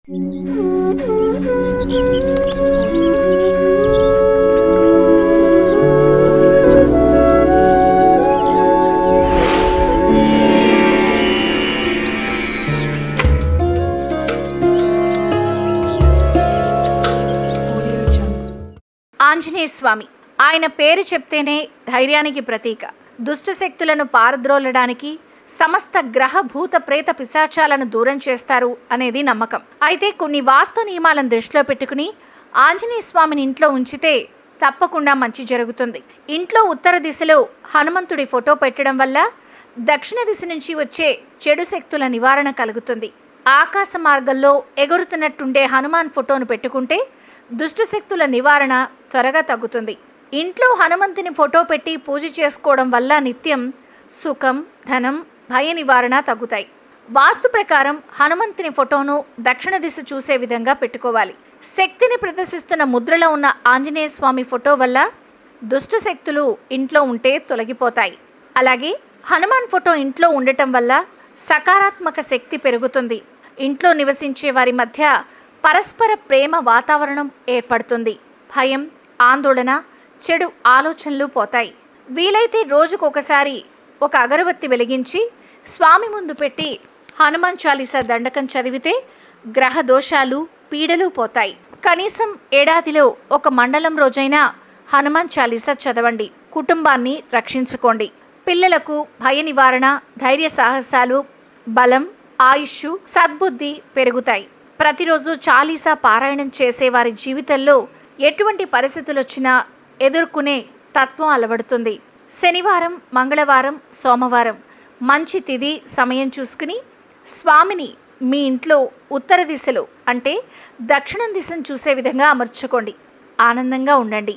ఆంజనేయ స్వామి ఆయన పేరు చెప్తేనే ధైర్యానికి ప్రతీక. దుష్ట శక్తులను పారద్రోలడానికి, సమస్త గ్రహ భూత ప్రేత పిశాచాలను దూరం చేస్తారు అనేది నమ్మకం. అయితే కొన్ని వాస్తు నియమాలను దృష్టిలో పెట్టుకుని ఆంజనేయ స్వామిని ఇంట్లో ఉంచితే తప్పకుండా మంచి జరుగుతుంది. ఇంట్లో ఉత్తర దిశలో హనుమంతుడి ఫోటో పెట్టడం వల్ల దక్షిణ దిశ నుంచి వచ్చే చెడు శక్తుల నివారణ కలుగుతుంది. ఆకాశ మార్గంలో ఎగురుతున్నట్టుండే హనుమాన్ ఫోటోను పెట్టుకుంటే దుష్టశక్తుల నివారణ త్వరగా తగ్గుతుంది. ఇంట్లో హనుమంతుని ఫోటో పెట్టి పూజ చేసుకోవడం వల్ల నిత్యం సుఖం, ధనం, భయ నివారణ తగ్గుతాయి. వాస్తు ప్రకారం హనుమంతుని ఫోటోను దక్షిణ దిశ చూసే విధంగా పెట్టుకోవాలి. శక్తిని ప్రదర్శిస్తున్న ముద్రలో ఉన్న ఆంజనేయ స్వామి ఫోటో వల్ల దుష్ట శక్తులు ఇంట్లో ఉంటే తొలగిపోతాయి. అలాగే హనుమాన్ ఫోటో ఇంట్లో ఉండటం వల్ల సకారాత్మక శక్తి పెరుగుతుంది. ఇంట్లో నివసించే వారి మధ్య పరస్పర ప్రేమ వాతావరణం ఏర్పడుతుంది. భయం, ఆందోళన, చెడు ఆలోచనలు పోతాయి. వీలైతే రోజుకొకసారి ఒక అగరబత్తి వెలిగించి స్వామి ముందు పెట్టి హనుమాన్ చాలీసా దండకం చదివితే గ్రహ దోషాలు, పీడలు పోతాయి. కనీసం ఏడాదిలో ఒక మండలం రోజైనా హనుమాన్ చాలీసా చదవండి. కుటుంబాన్ని రక్షించుకోండి. పిల్లలకు భయ నివారణ, ధైర్య సాహసాలు, బలం, ఆయుష్, సద్బుద్ధి పెరుగుతాయి. ప్రతిరోజు చాలీసా పారాయణం చేసే వారి జీవితంలో ఎటువంటి పరిస్థితులు వచ్చినా ఎదుర్కొనే తత్వం అలవడుతుంది. శనివారం, మంగళవారం, సోమవారం మంచి తిథి, సమయం చూసుకుని స్వామిని మీ ఇంట్లో ఉత్తర దిశలో అంటే దక్షిణం దిశను చూసే విధంగా అమర్చుకోండి. ఆనందంగా ఉండండి.